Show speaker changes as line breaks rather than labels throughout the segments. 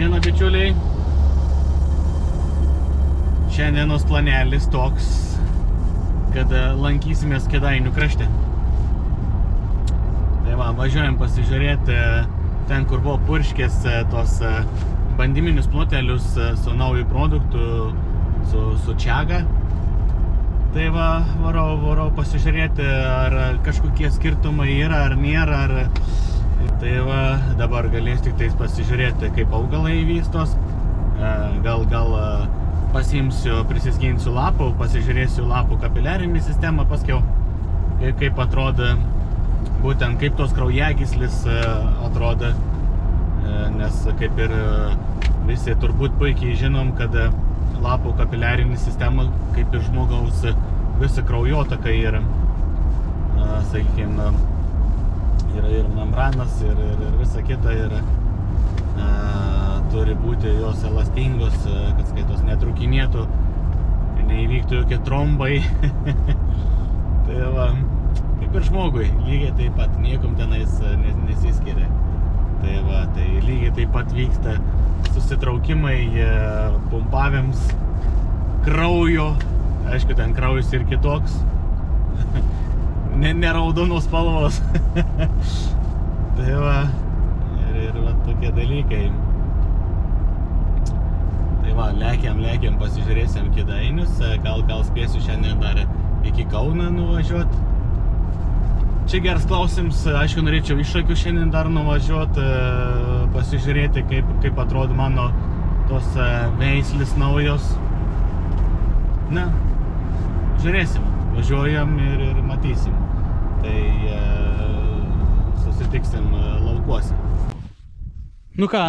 Labadiena, bičiuliai. Šiandienos planelis toks, kad lankysimės Kėdainių krašte. Tai va, važiuojam pasižiūrėti ten, kur buvo Purškės tos bandyminius plotelius su naujų produktų, su Čiaga. Tai va, varau pasižiūrėti, ar kažkokie skirtumai yra, ar nėra. Tai va, dabar galės tik tais pasižiūrėti, kaip augalai vystos. Gal pasiimsiu, prisiskinsiu lapų, pasižiūrėsiu lapų kapiliarinį sistemą paskiau, kaip atrodo, būtent kaip tos kraujagyslis atrodo, nes kaip ir visi turbūt puikiai žinom, kad lapų kapiliarinį sistemą, kaip ir žmogaus visa kraujotaka yra, sakykime, yra ir membranas, ir visa kita, ir turi būti jos elastingos, kad skaitos netrukinėtų, neįvyktų jokie trombai. Tai va, kaip ir žmogui, lygiai taip pat, niekam tenais nesiskiria. Tai va, tai lygiai taip pat vyksta susitraukimai pumpavėms kraujo. Aišku, ten kraujus ir kitoks. Ne raudonos spalvos. Tai va, ir va tokie dalykai. Tai va, lėkiam, pasižiūrėsim Kėdainius. Gal spėsiu šiandien dar iki Kauno nuvažiuoti. Čia geras klausims, aišku, norėčiau Iššakių šiandien dar nuvažiuoti, pasižiūrėti, kaip atrodo mano tos veislis naujos. Na, žiūrėsim, važiuojam ir matysim. Tai susitiksim laukuose. Nu ką,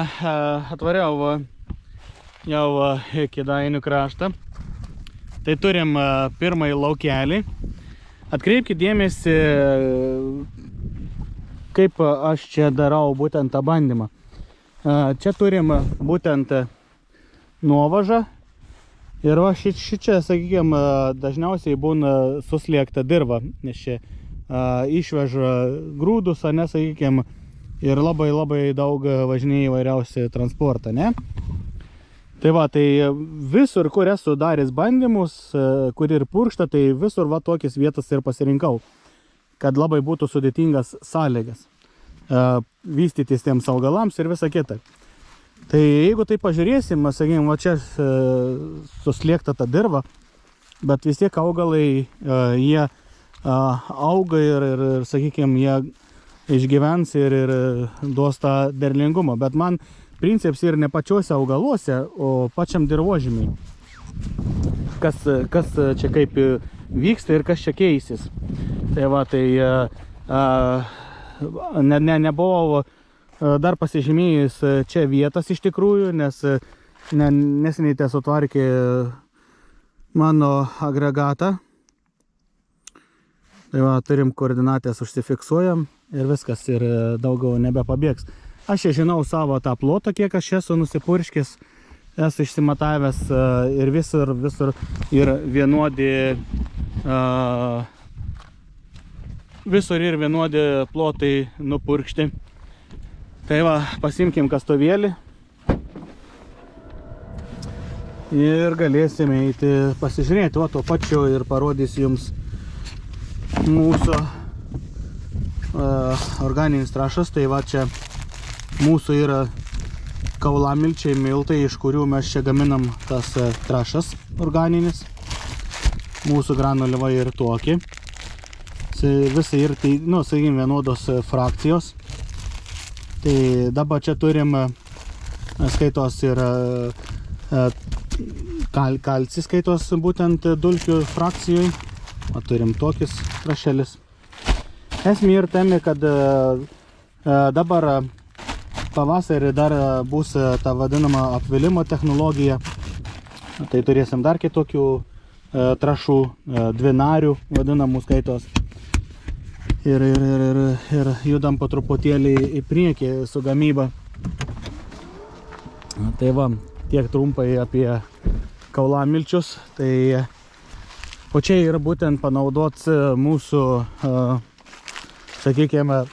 atvariau jau Kėdainių kraštą. Tai turim pirmąjį laukelį. Atkreipkite dėmesį, kaip aš čia darau būtent tą bandymą. Čia turim būtent nuovažą. Ir va šičia, sakykime, dažniausiai būna suslėgta dirva, nes čia išveža grūdus, ne, sakykime, ir labai daug važinėja įvairiausi transportą, ne? Tai va, tai visur, kur esu daręs bandymus, kur ir Purkštą, tai visur va tokias vietas ir pasirinkau, kad labai būtų sudėtingas sąlygas vystytis tiems augalams ir visa kita. Tai jeigu tai pažiūrėsim, sakykime, va čia suslėgta ta dirva, bet vis tiek augalai, jie auga ir sakykime, jie išgyvens ir duos tą derlingumą. Bet man principas ir ne pačiuose augaluose, o pačiam dirvožemiui. Kas čia kaip vyksta ir kas čia keisis. Tai va, tai nebuvau dar pasižymėjus čia vietas iš tikrųjų, nes neseniai te sutvarkė mano agregatą. Tai va, turim koordinatės, užsifiksuojam ir viskas, ir daugiau nebepabėgs. Aš čia žinau savo tą plotą, kiek aš esu nusipurškęs, esu išsimatavęs ir visur ir vienodi plotai nupurkšti. Tai va, pasimkim kastuvėlį ir galėsime eiti pasižiūrėti. O tuo pačiu ir parodysiu jums mūsų organinis trąšas. Tai va, čia mūsų yra kaulamilčiai miltai, iš kurių mes čia gaminam tas trąšas organinis. Mūsų granuliava ir tokie. Visai ir tai, nu, sakykime, vienodos frakcijos. Tai dabar čia turim, skaitos ir kalcis skaitos būtent dulkių frakcijoj. O turim tokius trąšelis. Esmė ir tame, kad dabar pavasarį dar bus ta vadinama apvilimo technologija. Tai turėsim dar kitokių trąšų, dvinarių vadinamų skaitos. Ir judam po truputėlį į priekį su gamyba. Tai va, tiek trumpai apie kaulamilčius. Tai o čia yra būtent panaudots mūsų, sakykime,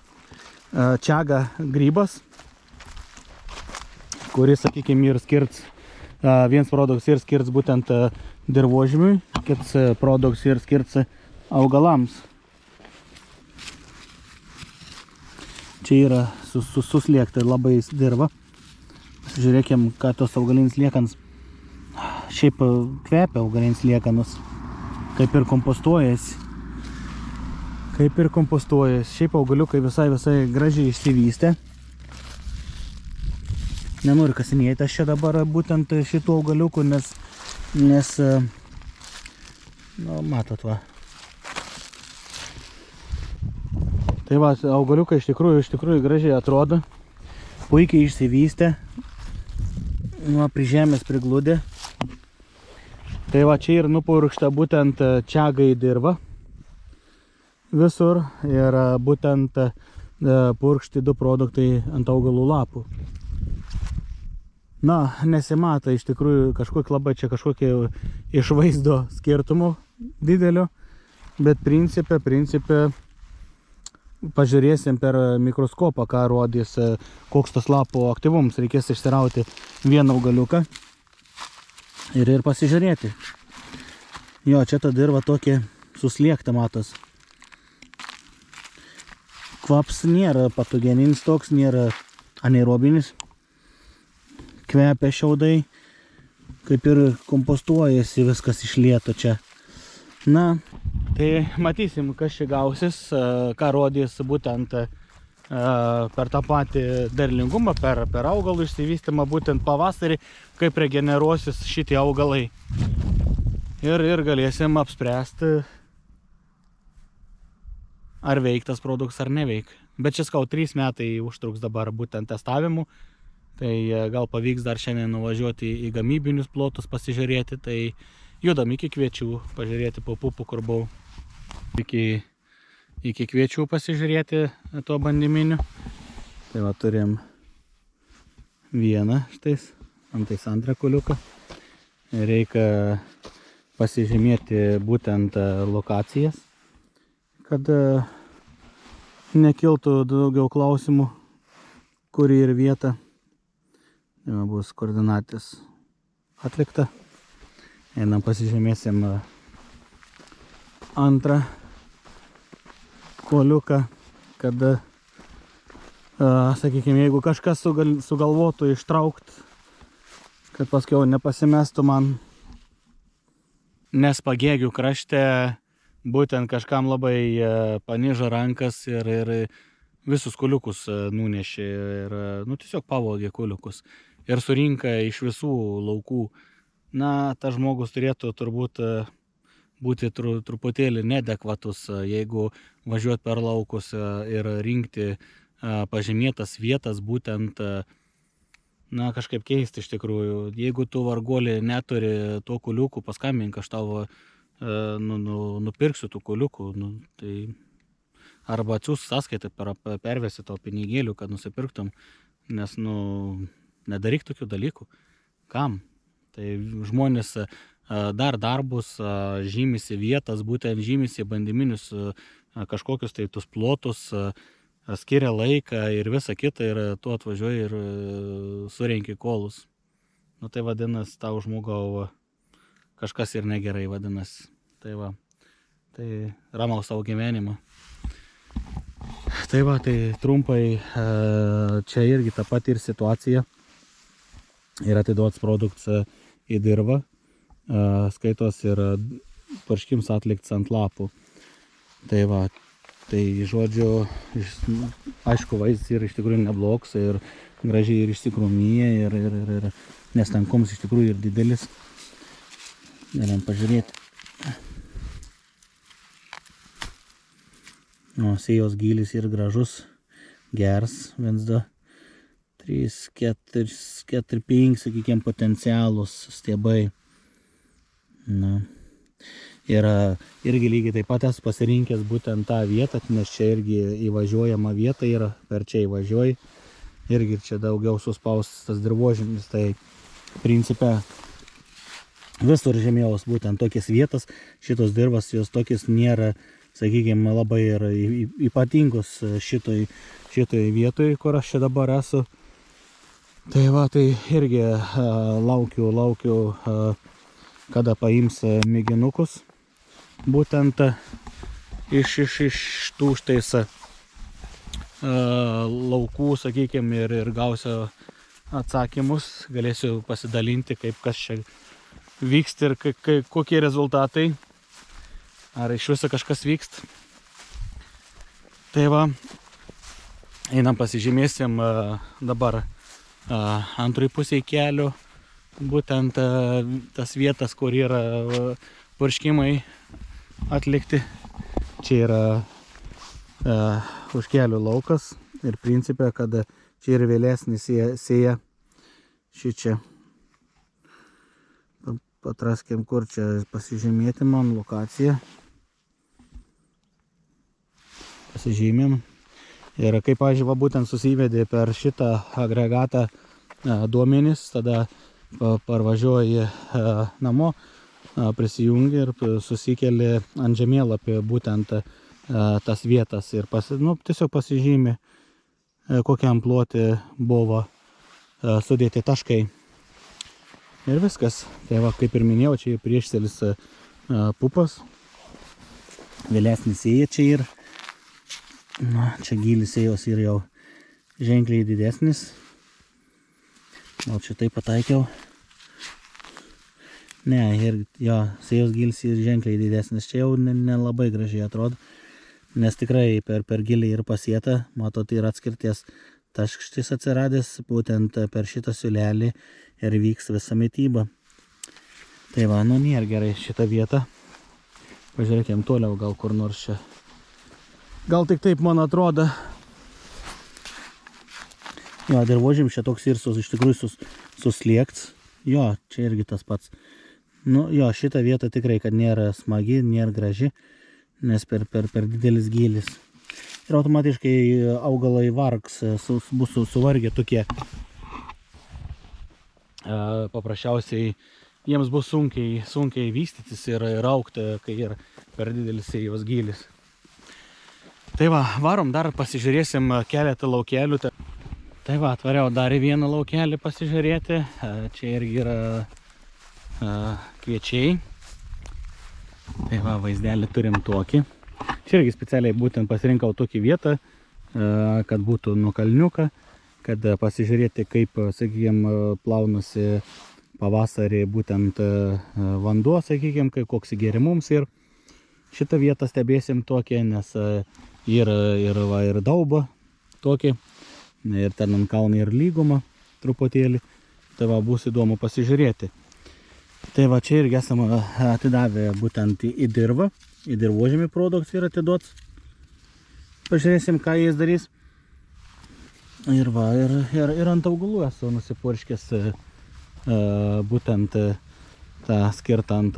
Čiaga grybas. kuris, sakykime, ir skirts, vienas produktas ir skirts būtent dirvožemiui, kitas produktas ir skirts augalams. Čia yra suslėgta labai dirva. Žiūrėkim, ką tos augalinis liekanas. Šiaip kvepia augalinis liekanus. Kaip ir kompostuojas. Šiaip augaliukai visai gražiai išsivystė. Nenoriu kasinėti aš čia dabar būtent šitų augaliukų, nes nu, matot va. Tai va, augaliukai iš tikrųjų gražiai atrodo. Puikiai išsivystė. Nuo prie žemės prigludė. Tai va, čia ir nupurkšta būtent čiagai dirva. Visur. Ir būtent purkšti 2 produktai ant augalų lapų. Na, nesimata iš tikrųjų kažkokie išvaizdo skirtumų didelio. Bet principe pažiūrėsim per mikroskopą, ką rodys, koks tas lapų aktyvums. Reikės išsirauti vieną augaliuką ir pasižiūrėti. Jo, čia ta dirva tokia suslėgta, matos. Kvaps nėra patogeninis toks, nėra anaerobinis. Kvepia šiaudai, kaip ir kompostuojasi viskas iš lėto čia. Na, tai matysim, kas čia gausis, ką rodys būtent per tą patį derlingumą, per augalų išsivystymą, būtent pavasarį, kaip regeneruosis šitie augalai. Ir galėsim apspręsti, ar veiktas produktas ar neveik. Bet čia skau 3 metai užtruks dabar būtent testavimu. Tai gal pavyks dar šiandien nuvažiuoti į gamybinius plotus pasižiūrėti. Tai judam iki Kviečių, pažiūrėti po pupų, kur buvau. Iki Kviečių pasižiūrėti tuo bandyminiu. Tai va, turim vieną štais, antais antrą kuliuką. Reikia pasižymėti būtent lokacijas, kad nekiltų daugiau klausimų, kur ir vieta. Tai bus koordinatės atlikta. Einam pasižymėsim antrą kuliuką, kad, sakykime, jeigu kažkas sugalvotų ištraukti, kad paskiau nepasimestų man, nes Pagėgių krašte būtent kažkam labai panižo rankas ir visus kuliukus nunešė ir tiesiog pavogė kuliukus ir surinka iš visų laukų. Na, tas žmogus turėtų turbūt būti truputėlį neadekvatus, jeigu važiuoti per laukus ir rinkti pažymėtas vietas, būtent, na, kažkaip keisti iš tikrųjų. Jeigu tu varguolį neturi to kuliukų, paskambink, aš tavo nupirksiu tų kuliukų, tai arba atsiųs sąskaitą, pervesi tau pinigėlių, kad nusipirktum, nes, nedaryk tokių dalykų. Kam? Tai žmonės dar darbus, žymisi vietas, būtent žymisi bandyminius kažkokius tai tus plotus, skiria laiką ir visa kita, ir tu atvažiuoji ir surenki kolus. Nu tai vadinasi, tau žmogau kažkas ir negerai vadinasi. Tai va, tai ramaus savo gyvenimą. Tai va, tai trumpai čia irgi ta pati ir situacija. Ir atiduots produktas į dirvą, skaitos ir purškimas atliktas ant lapų. Tai va, tai žodžiu, aišku, vaizdas yra iš tikrųjų neblogs ir gražiai ir išsikrūmyje ir nestankumas iš tikrųjų ir didelis. Galim pažiūrėti. Sėjos gylis ir gražus, geras, 1, 2, 3, 4, 5, sakykime, potencialus stiebai. Na. Ir irgi lygiai taip pat esu pasirinkęs būtent tą vietą, nes čia irgi įvažiuojama vieta yra, per čia įvažiuoji. Irgi čia daugiau suspaustas dirvožemis, tai principe visur žemėjaus būtent tokias vietas. Šitos dirvas, jos tokias nėra, sakykime, labai ir ypatingos šitoj vietoj, kur aš čia dabar esu. Tai va, tai irgi laukiu, kada paims mėginukus. Būtent iš tų štais laukų, sakykime, ir gausiu atsakymus. Galėsiu pasidalinti, kaip kas čia vyksta ir kokie rezultatai. Ar iš viso kažkas vyksta. Tai va, einam pasižymėsim dabar antroj pusėj kelio. Būtent tas vietas, kur yra purškimai atlikti. Čia yra už kelio laukas ir principė, kad čia ir vėlesnis sėja šičia. Patraskim, kur čia pasižymėti man lokaciją. Pasižymėm. Ir kaip, pavyzdžiui, būtent susivedė per šitą agregatą duomenis, tada parvažiuoji namo, prisijungi ir susikeli ant žemėlapį būtent tas vietas ir tiesiog pasižymi, kokiam plote buvo sudėti taškai. Ir viskas. Tai va, kaip ir minėjau, čia priešselis pupas. Vėlesnis sėja čia ir čia gylis sėjos ir jau ženkliai didesnis. Gal čia taip pataikiau. Ne, ir jo, sėjos gylis ir ženkliai didesnis. Čia jau nelabai gražiai atrodo. Nes tikrai per giliai ir pasėta. Matot, yra atskirties taškštis atsiradęs. Būtent per šitą siūlelį ir vyks visa mityba. Tai va, nėra gerai šitą vietą. Pažiūrėkime toliau, gal kur nors čia. Gal tik taip man atrodo. Jo, dirvožėm čia toks ir iš tikrųjų susliekts. Jo, čia irgi tas pats. Jo, šitą vietą tikrai, kad nėra smagi, nėra graži, nes per didelis gylis. Ir automatiškai augalai vargs, bus suvargę tokie. Paprasčiausiai jiems bus sunkiai vystytis ir augti, kai yra per didelis sėjos gylis. Tai va, varom dar pasižiūrėsim keletą laukelių. Tai va, atvariau dar vieną laukelį pasižiūrėti. Čia irgi yra kviečiai. Tai va, vaizdelį turim tokį. Čia irgi specialiai būtent pasirinkau tokį vietą, kad būtų nuo kalniuką, kad pasižiūrėti, kaip, sakykime, plaunasi pavasarį būtent vanduo, sakykime, koks įgėrimums. Ir šitą vietą stebėsim tokį, nes ir dauba tokį, ir ten ant kalno ir lyguma truputėlį. Tai va, bus įdomu pasižiūrėti. Tai va, čia irgi esame atidavę būtent į dirvą, į dirvožemį produktus yra atiduots. Pažiūrėsim, ką jis darys. Ir va, ir ant augalų esu nusipurškęs būtent tą skirtą ant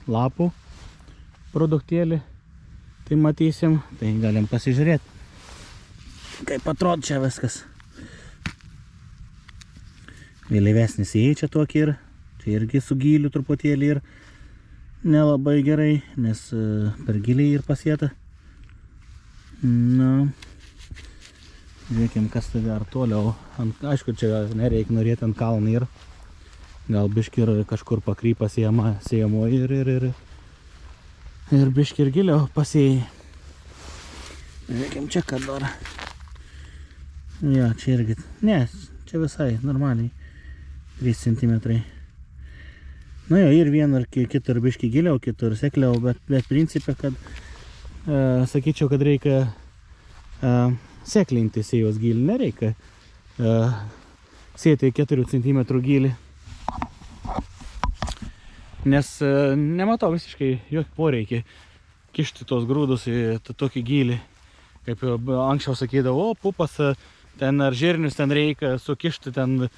lapų produktėlį. Tai matysim, tai galim pasižiūrėti, kaip atrodo čia viskas. Vėlyvesnis sėjai čia tokį ir čia irgi su gyliu truputėlį ir nelabai gerai, nes per giliai ir pasėta. Na, žiūrėkim, kas tai dar toliau. Aišku, čia nereikia norėti ant kalną ir gal biški ir kažkur pakrypa sėjamo ir biški ir giliau pasėjai. Žiūrėkim, čia ką dar. Ja, čia irgi. Ne, čia visai normaliai. 3 cm. Na jo, ir vienur kitur biški giliau, kitur sekliau, bet principė, kad sakyčiau, kad reikia seklinti sėjos gilį. Nereikia sėti 4 cm gilį. Nes nematau visiškai jokį poreikį kišti tos grūdus į tokį gilį. Kaip anksčiau sakydavo, pupas ten ar žirnius ten reikia sukišti ten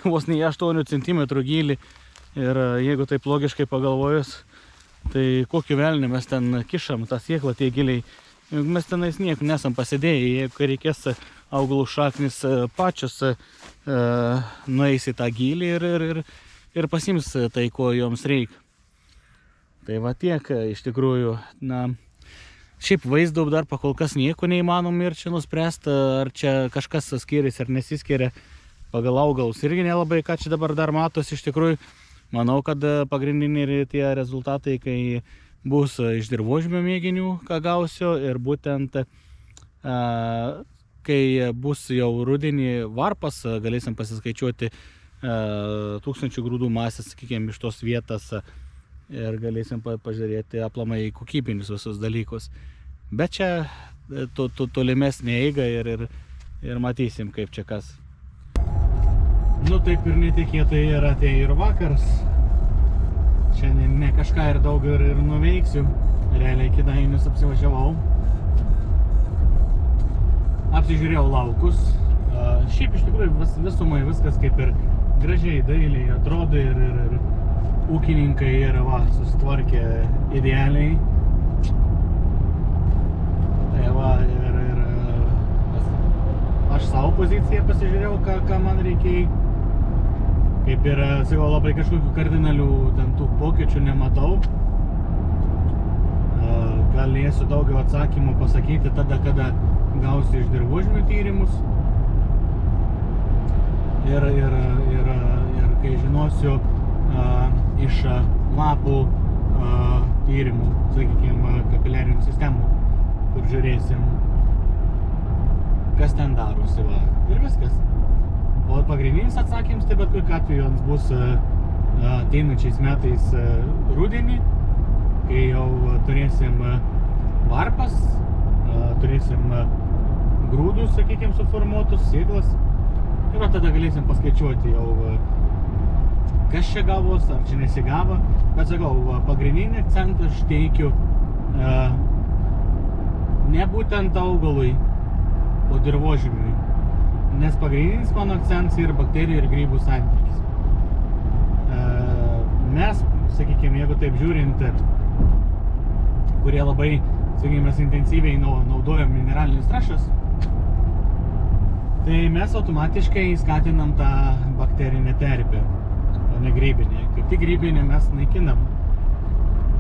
vos ne 8 cm gilį. Ir jeigu taip logiškai pagalvojus, tai kokį velnį mes ten kišam tą sėklą tie giliai. Mes tenais nieko nesam pasidėję, jeigu reikės augalų šaknis pačios nueis į tą gilį ir pasims tai, ko joms reikia. Tai va tiek, iš tikrųjų, na, šiaip vaizdo dar pakol kas nieko neįmanom ir čia nuspręsta, ar čia kažkas skiriasi ar nesiskiria. pagal augalus irgi nelabai, ką čia dabar dar matos iš tikrųjų. Manau, kad pagrindiniai tie rezultatai, kai bus iš dirvožemio mėginių, ką gausiu, ir būtent kai bus jau rudenį varpas, galėsim pasiskaičiuoti 1000 grūdų masės, sakykime, iš tos vietas ir galėsim pažiūrėti aplamai kokybinius visus dalykus. Bet čia tolimesnė eiga ir matysim, kaip čia kas. Nu taip ir netikėtai ir atėjo ir vakars. Šiandien ne kažką ir daug ir nuveiksiu. Realiai Kėdainius apsivažiavau. Apsižiūrėjau laukus. Šiaip iš tikrųjų visumai viskas kaip ir gražiai, dailiai atrodo ir ūkininkai yra susitvarkė idealiai. Tai va, ir aš savo poziciją pasižiūrėjau, ką man reikėjo. Kaip ir, sakau, labai kažkokių kardinalių tų pokyčių nematau. Galėsiu daugiau atsakymų pasakyti tada, kada gausiu iš dirvožemio tyrimus. Ir kai žinosiu iš lapų tyrimų, sakykime, kapiliarinių sistemų, kur žiūrėsim, kas ten darosi, va. Ir viskas. O pagrindinis atsakymas, tai bet kokiu atveju jums bus ateinančiais metais rudenį, kai jau turėsim varpas, turėsim grūdus, sakykime, suformuotus, sėklas. Ir tada galėsim paskaičiuoti jau, kas čia gavos, ar čia nesigavo. Bet sakau, pagrindinį akcentą aš teikiu ne būtent augalui, o dirvožemiui. Nes pagrindinis mano akcentas yra bakterijų ir grybų santykis. Mes, sakykime, jeigu taip žiūrint, kurie labai, sakykime, intensyviai naudojam mineralinius trąšas, tai mes automatiškai skatinam tą bakterinę terpę, o ne grybinę. Kaip tik grybinę mes naikinam.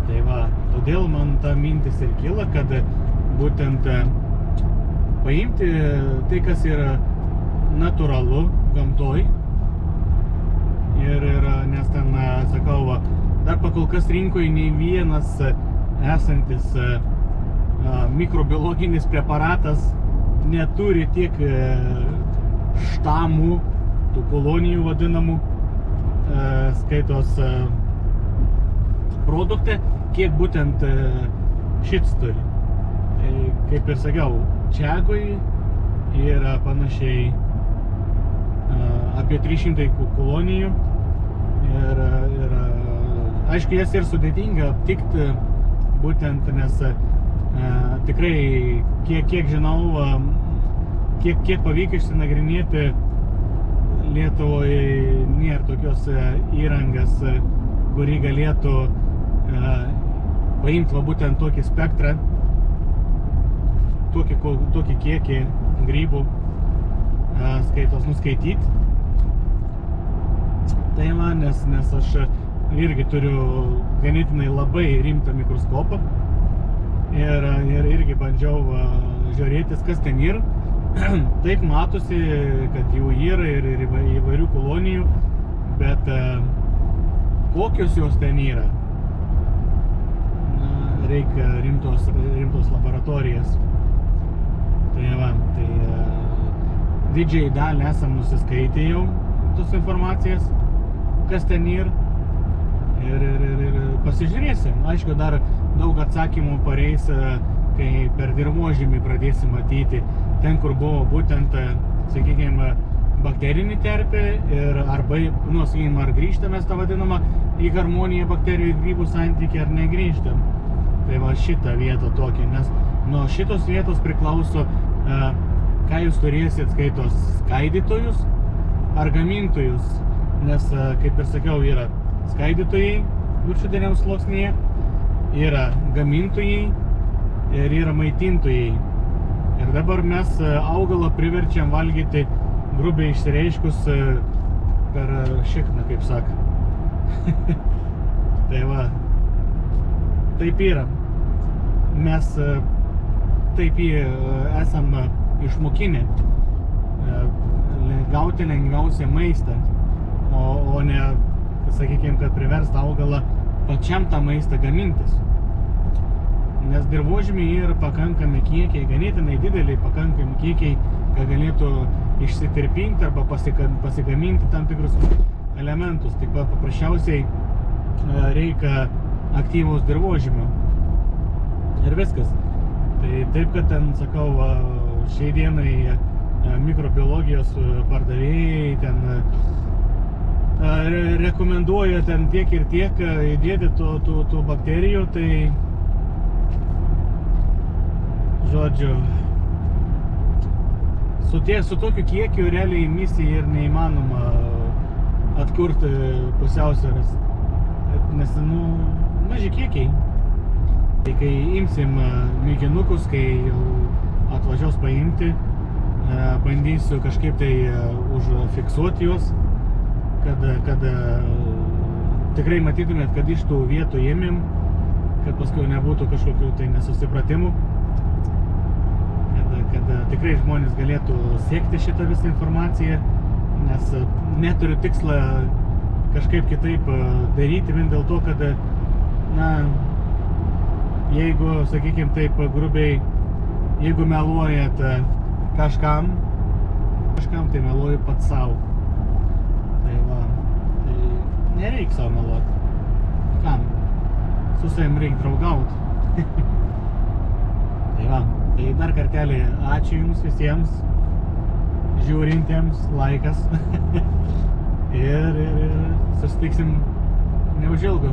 Tai va, todėl man ta mintis ir kyla, kad būtent paimti tai, kas yra natūralu gamtoj ir nes ten, sakau, dar pakol kas rinkoje nei vienas esantis mikrobiologinis preparatas neturi tiek štamų, tų kolonijų vadinamų, skaitos produkte, kiek būtent šits turi. Tai, kaip ir sakiau, Čiagoj yra panašiai apie 300 kolonijų ir aišku, jas ir sudėtinga aptikti būtent, nes tikrai, kiek žinau, kiek pavyko išsinagrinėti, Lietuvoje nėra tokios įrangas, kuri galėtų paimti va būtent tokį spektrą, tokį kiekį grybų skaitos nuskaityti. Tai man, nes aš irgi turiu ganėtinai labai rimtą mikroskopą ir irgi bandžiau žiūrėtis, kas ten yra. Taip matosi, kad jų yra ir įvairių kolonijų, bet kokios jos ten yra, reikia rimtos laboratorijas. Tai va, didžiai dalį esam nusiskaitę jau tos informacijas, kas ten yra, ir pasižiūrėsim. Aišku, dar daug atsakymų pareis, kai per dirvožemį pradėsim matyti ten, kur buvo būtent, sakykime, bakterinį terpę ir arba, sakykime, ar grįžtam mes tą vadinamą į harmoniją bakterijų ir grybų santykį, ar negrįžtam. Tai va šitą vietą tokia, nes nuo šitos vietos priklauso, ką jūs turėsit, skaitos skaidytojus ar gamintojus, nes, kaip ir sakiau, yra skaidytojai viršutiniam sluoksnyje, yra gamintojai ir yra maitintojai. Ir dabar mes augalą priverčiam valgyti, grubiai išsireiškus, per šikną, kaip sako. Tai va, taip yra. Mes taip esam išmokinę gauti lengviausią maistą, o ne, sakykime, kad priverst augalą pačiam tą maistą gamintis. Nes dirvožemiai yra pakankami kiekiai, ganėtinai dideliai pakankami kiekiai, kad galėtų išsitirpinti arba pasigaminti tam tikrus elementus. Tik paprasčiausiai reikia aktyvaus dirvožemio. Ir viskas. Tai taip, kad ten, sakau, šiai dienai mikrobiologijos pardavėjai ten rekomenduoja ten tiek ir tiek įdėti tų bakterijų, tai žodžiu, su tokiu kiekiu realiai misija ir neįmanoma atkurti pusiausvyros, nes, maži kiekiai. Tai kai imsim mėginukus, kai jau atvažiuos paimti, bandysiu kažkaip tai užfiksuoti juos, kad tikrai matytumėt, kad iš tų vietų ėmėm, kad paskui nebūtų kažkokių tai nesusipratimų. Kad tikrai žmonės galėtų sekti šitą visą informaciją, nes neturiu tikslą kažkaip kitaip daryti, vien dėl to, kad, jeigu, sakykime taip grubiai, jeigu meluojat kažkam, tai meluoju pats savo. Tai va, tai nereik savo meluoti. Kam? Su savim reik draugauti. Tai va. Tai dar kartelį ačiū jums visiems žiūrintiems, laikas ir susitiksim neužilgo.